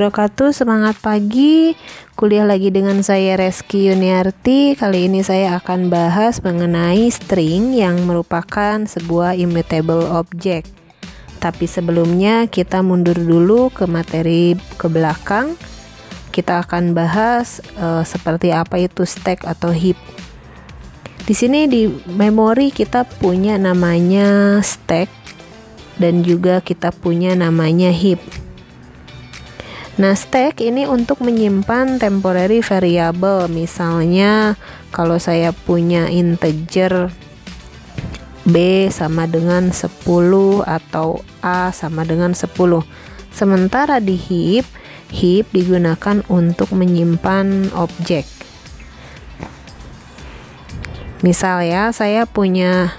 wabarakatuh. Semangat pagi, kuliah lagi dengan saya Reski Yuniarti. Kali ini saya akan bahas mengenai string yang merupakan sebuah immutable object. Tapi sebelumnya kita mundur dulu ke materi ke belakang. Kita akan bahas seperti apa itu stack atau heap. Di sini di memori kita punya namanya stack dan juga kita punya namanya heap. Nah, stack ini untuk menyimpan temporary variable. Misalnya kalau saya punya integer B sama dengan 10 atau A sama dengan 10. Sementara di heap digunakan untuk menyimpan objek. Misal ya, saya punya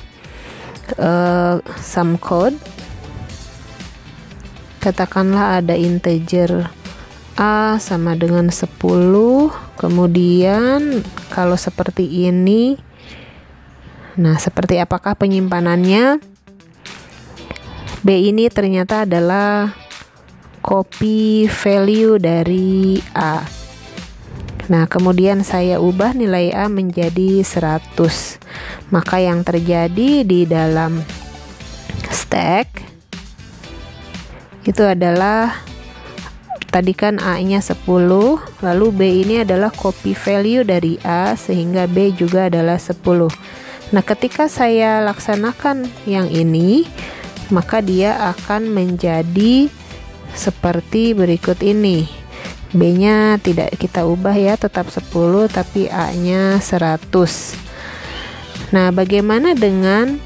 some code. Katakanlah ada integer A sama dengan 10. Kemudian kalau seperti ini, nah seperti apakah penyimpanannya? B ini ternyata adalah copy value dari A. Nah, kemudian saya ubah nilai A menjadi 100. Maka yang terjadi di dalam stack itu adalah tadi kan A-nya 10, lalu B ini adalah copy value dari A sehingga B juga adalah 10. Nah, ketika saya laksanakan yang ini, maka dia akan menjadi seperti berikut ini. B-nya tidak kita ubah ya, tetap 10, tapi A-nya 100. Nah, bagaimana dengan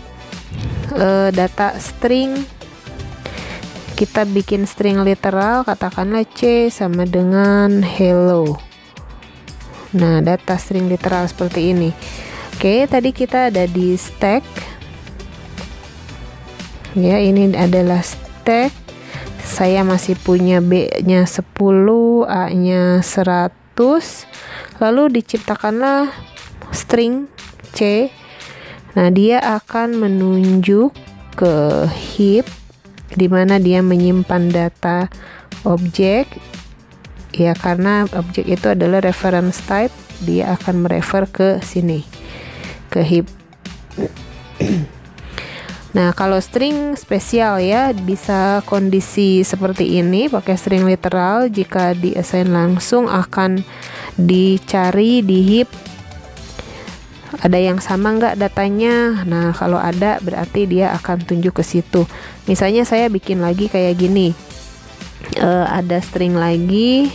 data string? Kita bikin string literal, katakanlah C sama dengan hello. Nah, data string literal seperti ini. Oke, tadi kita ada di stack. Ya, ini adalah stack. Saya masih punya B-nya 10, A-nya 100. Lalu diciptakanlah string C. Nah, dia akan menunjuk ke heap di mana dia menyimpan data objek ya, karena objek itu adalah reference type, dia akan merefer ke sini, ke heap. Nah, kalau string spesial ya, bisa kondisi seperti ini pakai string literal. Jika di assign langsung akan dicari di heap ada yang sama nggak datanya. Nah, kalau ada berarti dia akan tunjuk ke situ. Misalnya saya bikin lagi kayak gini, ada string lagi,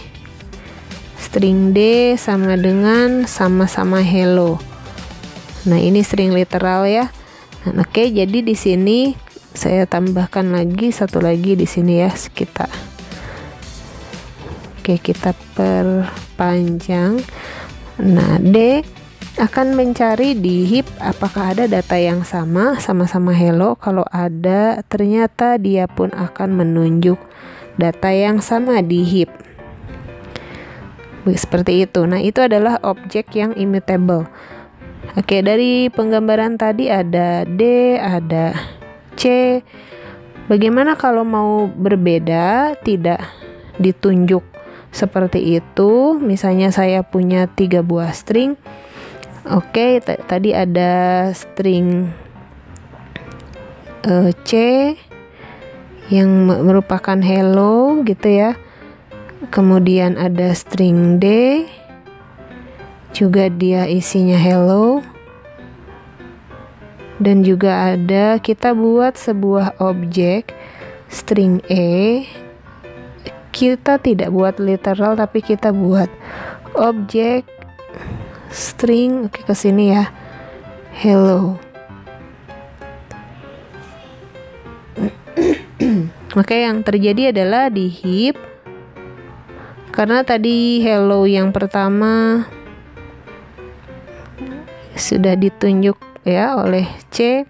string D sama dengan sama-sama hello. Nah, ini string literal ya. Nah, oke, jadi di sini saya tambahkan lagi satu lagi di sini ya, kita perpanjang. Nah, D akan mencari di heap apakah ada data yang sama-sama hello. Kalau ada, ternyata dia pun akan menunjuk data yang sama di heap. Seperti itu. Nah, itu adalah objek yang immutable. Oke, dari penggambaran tadi ada D, ada C. Bagaimana kalau mau berbeda, tidak ditunjuk seperti itu? Misalnya saya punya 3 buah string. Oke, tadi ada string C yang merupakan hello gitu ya. Kemudian ada string D, juga dia isinya hello. Dan juga ada, kita buat sebuah objek string E. Kita tidak buat literal, tapi kita buat objek string, oke, ke sini ya, hello. Maka yang terjadi adalah di heap, karena tadi hello yang pertama sudah ditunjuk ya oleh C,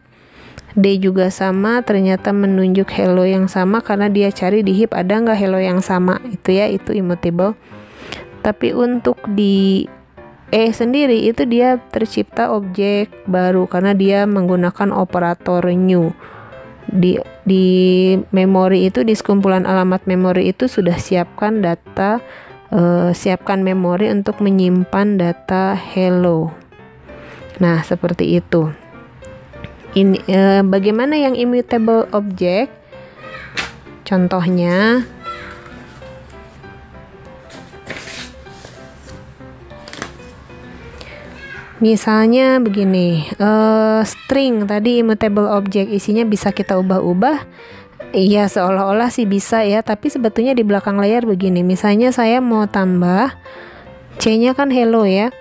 D juga sama, ternyata menunjuk hello yang sama karena dia cari di heap ada nggak hello yang sama, itu ya, itu immutable. Tapi untuk di E sendiri itu dia tercipta objek baru karena dia menggunakan operator new. di memori itu, di sekumpulan alamat memori itu sudah siapkan data, siapkan memori untuk menyimpan data hello. Nah, seperti itu. Ini bagaimana yang immutable object? Contohnya, misalnya begini, string tadi immutable object, isinya bisa kita ubah-ubah. Iya, seolah-olah sih bisa ya, tapi sebetulnya di belakang layar begini. Misalnya saya mau tambah C-nya kan hello ya.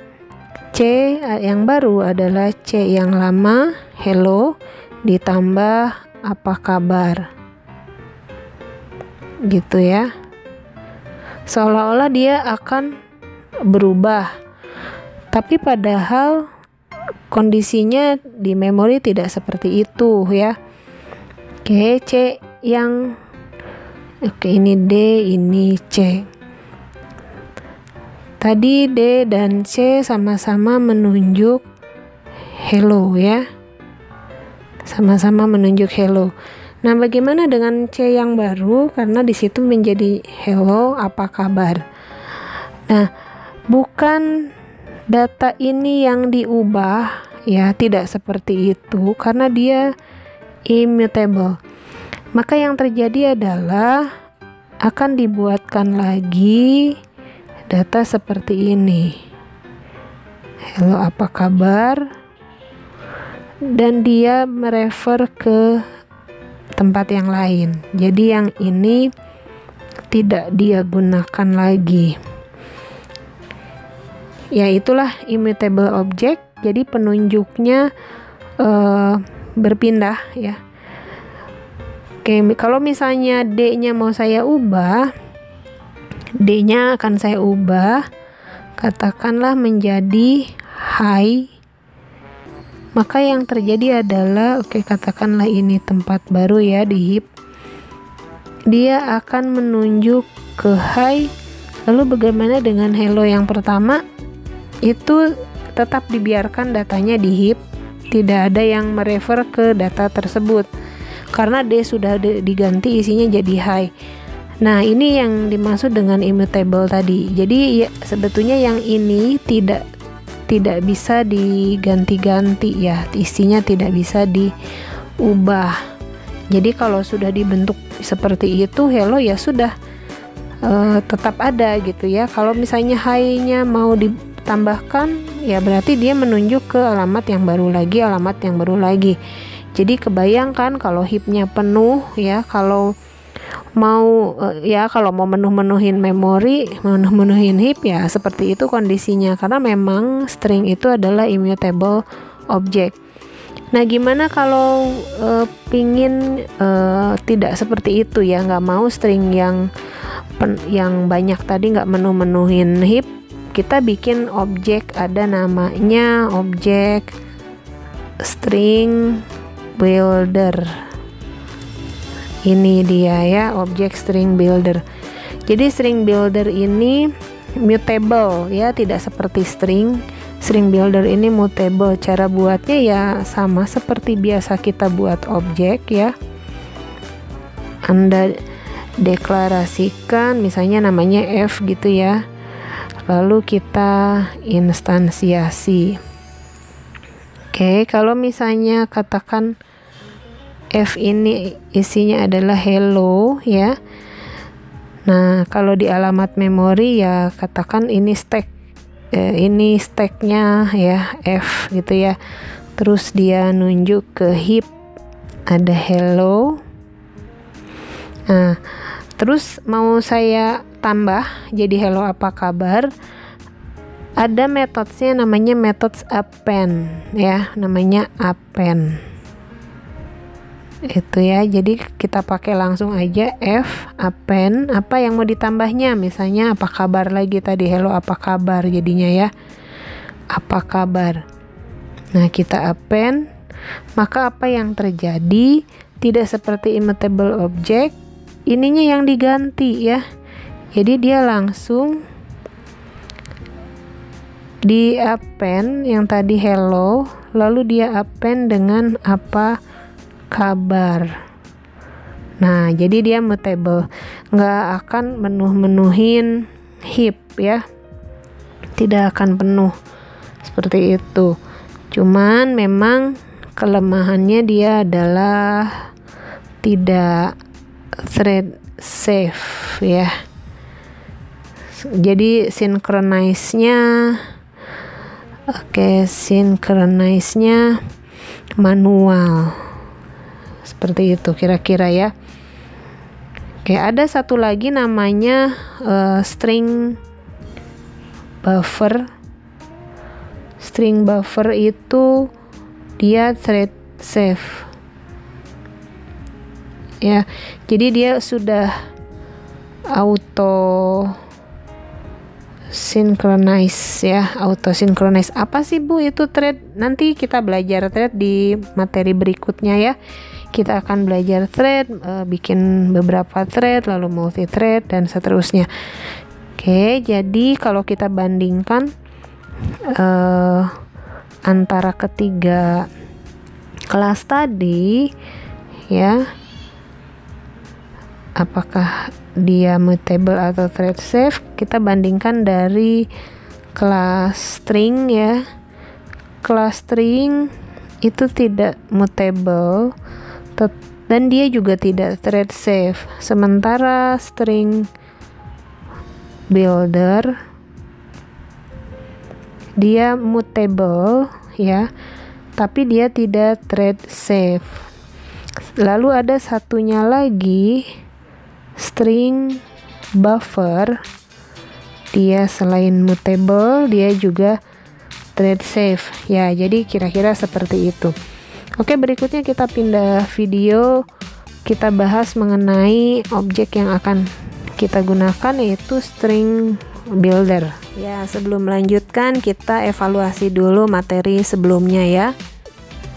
C yang baru adalah C yang lama, hello, ditambah apa kabar. Gitu ya. Seolah-olah dia akan berubah. Tapi padahal kondisinya di memori tidak seperti itu ya. Oke, C yang ini D, ini C. Tadi D dan C sama-sama menunjuk hello ya. Sama-sama menunjuk hello. Nah, bagaimana dengan C yang baru? Karena di situ menjadi hello, apa kabar? Nah, bukan data ini yang diubah ya, tidak seperti itu karena dia immutable. Maka yang terjadi adalah akan dibuatkan lagi data seperti ini. Hello, apa kabar? Dan dia merefer ke tempat yang lain. Jadi yang ini tidak dia gunakan lagi. Ya, itulah immutable object. Jadi penunjuknya berpindah ya. Oke, kalau misalnya D-nya mau saya ubah, D-nya akan saya ubah, katakanlah menjadi hi. Maka yang terjadi adalah, katakanlah ini tempat baru ya di heap. Dia akan menunjuk ke hi. Lalu bagaimana dengan hello yang pertama? Itu tetap dibiarkan datanya di heap. Tidak ada yang merefer ke data tersebut. Karena D sudah diganti isinya jadi hi. Nah, ini yang dimaksud dengan immutable tadi. Jadi ya, sebetulnya yang ini tidak bisa diganti-ganti ya, isinya tidak bisa diubah. Jadi kalau sudah dibentuk seperti itu, hello ya sudah tetap ada gitu ya. Kalau misalnya hi-nya mau ditambahkan, ya berarti dia menunjuk ke alamat yang baru lagi. Jadi kebayangkan kalau heap-nya penuh ya, kalau mau menuhin memori, menuhin heap ya seperti itu kondisinya, karena memang string itu adalah immutable object. Nah, gimana kalau pingin tidak seperti itu ya, nggak mau string yang banyak tadi, nggak menuhin heap, kita bikin objek, ada namanya objek string builder. Ini dia ya, objek string builder. Jadi string builder ini mutable ya, tidak seperti string. String builder ini mutable. Cara buatnya ya sama seperti biasa kita buat objek ya. Anda deklarasikan misalnya namanya F gitu ya. Lalu kita instansiasi. Oke, kalau misalnya katakan F ini isinya adalah hello ya. Nah, kalau di alamat memori ya katakan ini ini stacknya ya F gitu ya. Terus dia nunjuk ke heap ada hello. Nah, terus mau saya tambah jadi hello apa kabar. Ada metodenya namanya methods append ya, namanya append. Itu ya, jadi kita pakai langsung aja F append, apa yang mau ditambahnya, misalnya apa kabar lagi tadi, hello apa kabar jadinya ya, apa kabar. Nah, kita append, maka apa yang terjadi tidak seperti immutable object, ininya yang diganti ya. Jadi dia langsung di append yang tadi hello, lalu dia append dengan apa kabar. Nah, jadi dia mutable, nggak akan menuhin heap ya, tidak akan penuh seperti itu. Cuman memang kelemahannya dia adalah tidak thread safe ya. Jadi synchronize-nya synchronize-nya manual. Seperti itu kira-kira ya. Oke, ada satu lagi namanya string buffer. String buffer itu dia thread safe. Ya, jadi dia sudah auto synchronize ya, auto synchronize. Apa sih Bu itu thread? Nanti kita belajar thread di materi berikutnya ya. Kita akan belajar thread, bikin beberapa thread, lalu multi thread dan seterusnya. Oke, jadi kalau kita bandingkan antara ketiga kelas tadi ya, apakah dia mutable atau thread safe, kita bandingkan dari kelas string ya. Kelas string itu tidak mutable dan dia juga tidak thread safe. Sementara string builder dia mutable ya, tapi dia tidak thread safe. Lalu ada satunya lagi, string buffer. Dia selain mutable, dia juga thread safe ya. Jadi kira-kira seperti itu. Oke, berikutnya kita pindah video, kita bahas mengenai objek yang akan kita gunakan, yaitu string builder. Ya, sebelum melanjutkan kita evaluasi dulu materi sebelumnya ya.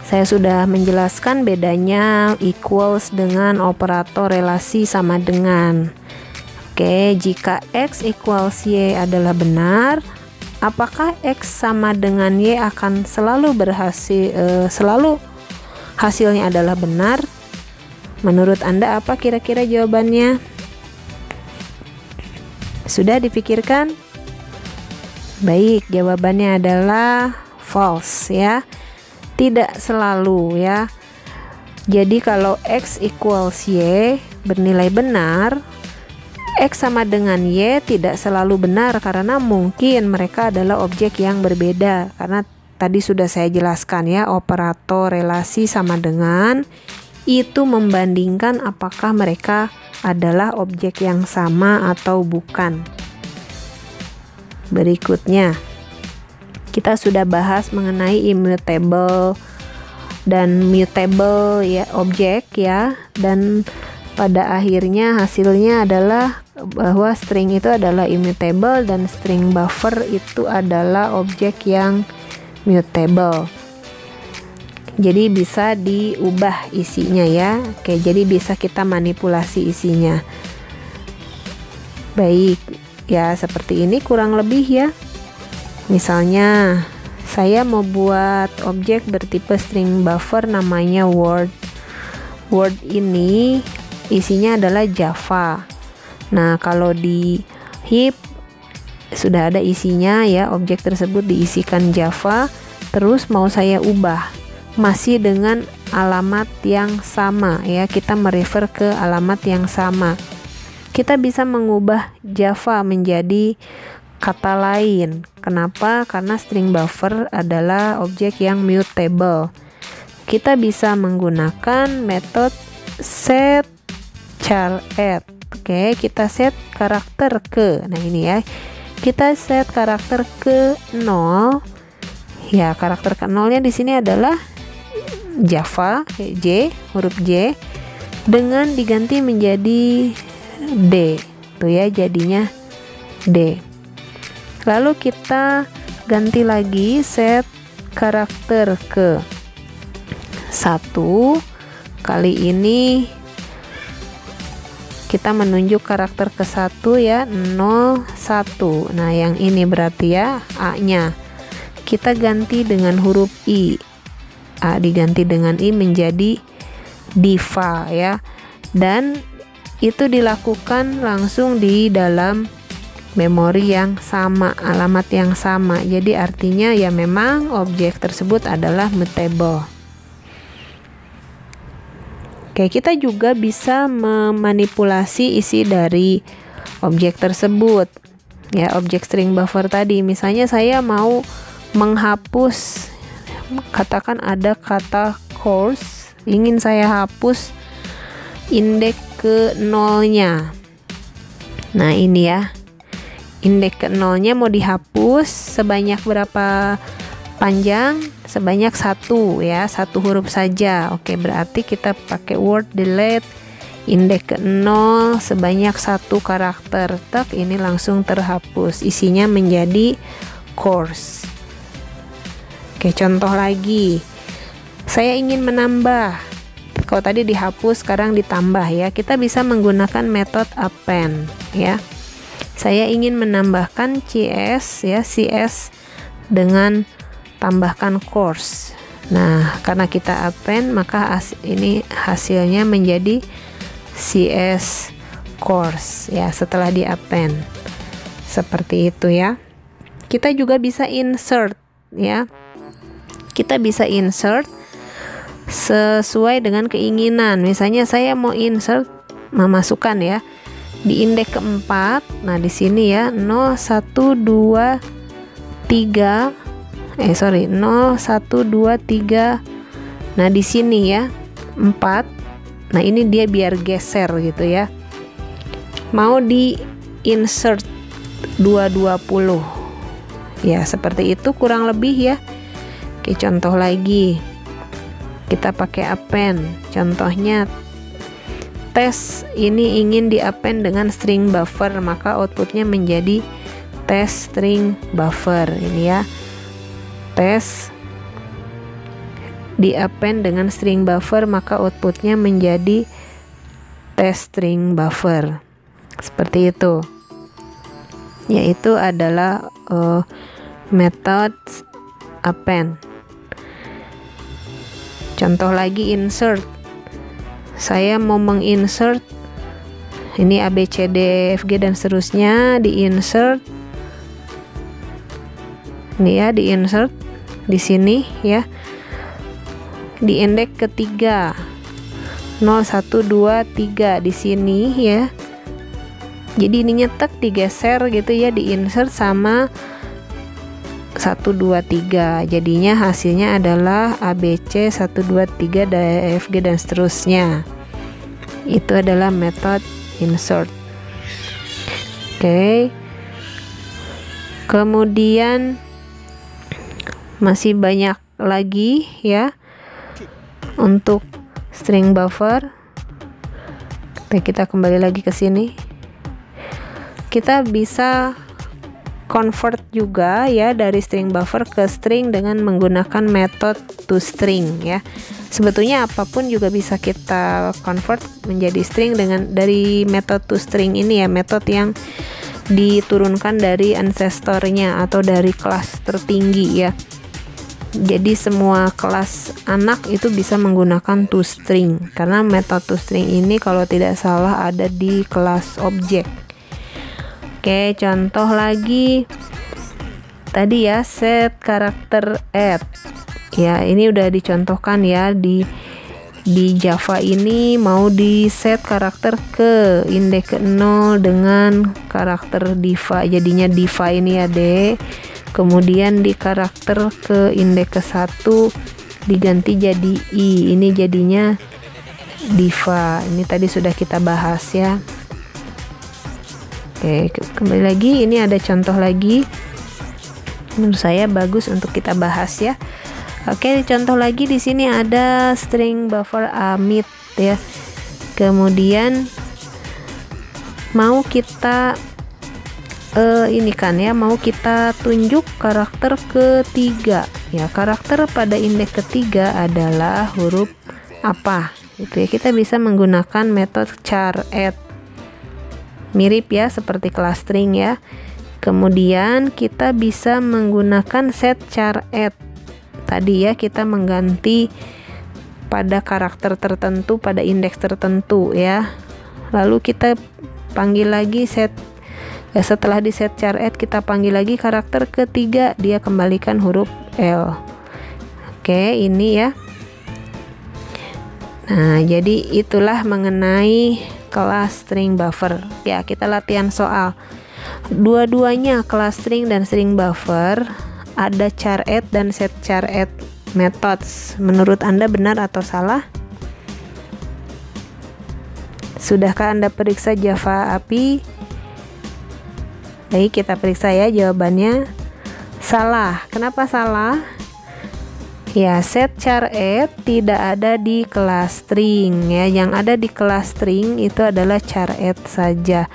Saya sudah menjelaskan bedanya equals dengan operator relasi sama dengan. Oke, jika X equals Y adalah benar, apakah X sama dengan Y akan selalu hasilnya adalah benar? Menurut Anda apa kira-kira jawabannya? Sudah dipikirkan? Baik, jawabannya adalah false ya. Tidak selalu ya. Jadi kalau X equals Y bernilai benar, X sama dengan Y tidak selalu benar karena mungkin mereka adalah objek yang berbeda. Karena tadi sudah saya jelaskan ya, operator relasi sama dengan itu membandingkan apakah mereka adalah objek yang sama atau bukan. Berikutnya, kita sudah bahas mengenai immutable dan mutable ya, objek ya, dan pada akhirnya hasilnya adalah bahwa string itu adalah immutable dan string buffer itu adalah objek yang mutable. Jadi bisa diubah isinya ya. Oke, jadi bisa kita manipulasi isinya. Baik, ya seperti ini kurang lebih ya. Misalnya saya mau buat objek bertipe string buffer namanya word. Word ini isinya adalah Java. Nah, kalau di heap sudah ada isinya ya, objek tersebut diisikan Java. Terus mau saya ubah masih dengan alamat yang sama ya, kita merefer ke alamat yang sama. Kita bisa mengubah Java menjadi kata lain. Kenapa? Karena string buffer adalah objek yang mutable. Kita bisa menggunakan metode set char add. Oke, kita set karakter ke. Nah, ini ya. Kita set karakter ke 0. Ya, karakter ke 0-nya di sini adalah Java, huruf J dengan diganti menjadi D. Tuh ya, jadinya D. Lalu kita ganti lagi set karakter ke 1. Kali ini kita menunjuk karakter ke 1 ya, 0 1. Nah, yang ini berarti ya A-nya. Kita ganti dengan huruf I. A diganti dengan I menjadi diva ya. dan itu dilakukan langsung di dalam memori yang sama, alamat yang sama. Jadi artinya ya memang objek tersebut adalah mutable. Oke, kita juga bisa memanipulasi isi dari objek tersebut. Ya, objek string buffer tadi. Misalnya saya mau menghapus, katakan ada kata course, ingin saya hapus indeks ke nolnya. Nah, ini ya. Indeks ke nolnya mau dihapus sebanyak berapa panjang? Sebanyak 1 ya, 1 huruf saja. Oke, berarti kita pakai word delete indeks ke 0 sebanyak 1 karakter. Tak, ini langsung terhapus. Isinya menjadi course. Oke, contoh lagi. Saya ingin menambah. Kalau tadi dihapus, sekarang ditambah ya. Kita bisa menggunakan metode append ya. Saya ingin menambahkan CS ya, CS dengan tambahkan course. Nah, karena kita append, maka ini hasilnya menjadi CS course ya setelah di append. Seperti itu ya. Kita juga bisa insert ya. Kita bisa insert sesuai dengan keinginan. Misalnya saya mau insert, memasukkan ya di indeks keempat. Nah, di sini ya 0 1 2 3 0 1 2 3. Nah, di sini ya 4. Nah, ini dia biar geser gitu ya. Mau di insert 220. Ya, seperti itu kurang lebih ya. Oke, contoh lagi. Kita pakai append. Contohnya tes ini ingin di append dengan string buffer, maka outputnya menjadi tes string buffer. Ini ya, tes di append dengan string buffer, maka outputnya menjadi tes string buffer. Seperti itu. Yaitu adalah metode append. Contoh lagi insert. Saya mau menginsert ini A B C D F G dan seterusnya, di insert. Ini ya, di insert di sini ya. Di indeks ketiga 0 1 2 3 di sini ya. Jadi ini nyetek digeser gitu ya, di insert sama 1 2 3. Jadinya hasilnya adalah ABC 1 2 3 DFG dan seterusnya. Itu adalah metode insert. Oke. Kemudian masih banyak lagi ya untuk string buffer. Kita kembali lagi ke sini. Kita bisa convert juga ya dari string buffer ke string dengan menggunakan metode toString ya. Sebetulnya apapun juga bisa kita convert menjadi string dengan dari metode toString ini ya, metode yang diturunkan dari ancestornya atau dari kelas tertinggi ya. Jadi semua kelas anak itu bisa menggunakan toString karena metode toString ini kalau tidak salah ada di kelas objek. Oke, contoh lagi tadi ya, set karakter add ya, ini udah dicontohkan ya di Java ini. Mau di set karakter ke indeks ke 0 dengan karakter diva, jadinya diva ini ya D. Kemudian di karakter ke indeks ke 1 diganti jadi I, ini jadinya diva. Ini tadi sudah kita bahas ya. Oke, kembali lagi, ini ada contoh lagi menurut saya bagus untuk kita bahas ya. Oke, contoh lagi di sini ada string buffer Amit ya. Kemudian mau kita ini kan ya, mau kita tunjuk karakter ketiga ya. Karakter pada indeks ketiga adalah huruf apa gitu ya. Kita bisa menggunakan metode char add. Mirip ya seperti kelas string ya. Kemudian kita bisa menggunakan set char add. Tadi ya kita mengganti pada karakter tertentu, pada indeks tertentu ya. Lalu kita panggil lagi setelah di set char add kita panggil lagi karakter ketiga, dia kembalikan huruf L. Oke, ini ya. Nah, jadi itulah mengenai kelas string buffer. Ya, kita latihan soal. Dua-duanya kelas string dan string buffer ada char add dan set char add methods. Menurut Anda benar atau salah? Sudahkah Anda periksa Java API? Baik, kita periksa ya jawabannya. Salah. Kenapa salah? Ya, set char add tidak ada di kelas string ya. Yang ada di kelas string itu adalah char add saja.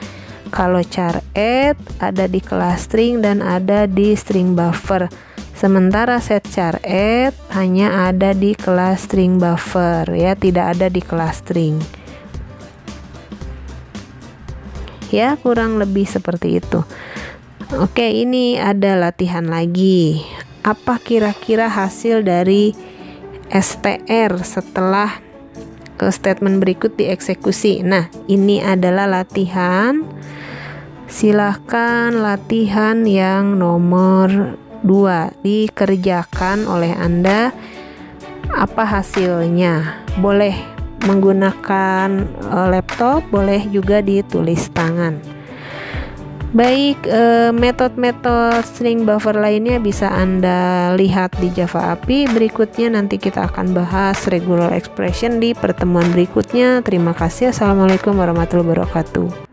Kalau char add ada di kelas string dan ada di string buffer. Sementara set char add hanya ada di kelas string buffer ya, tidak ada di kelas string. Ya, kurang lebih seperti itu. Oke, ini ada latihan lagi. Apa kira-kira hasil dari str setelah statement berikut dieksekusi? Nah, ini adalah latihan. Silahkan latihan yang nomor 2 dikerjakan oleh Anda. Apa hasilnya? Boleh menggunakan laptop, boleh juga ditulis tangan. Baik, metode-metode string buffer lainnya bisa Anda lihat di Java API. Berikutnya nanti kita akan bahas regular expression di pertemuan berikutnya. Terima kasih. Assalamualaikum warahmatullahi wabarakatuh.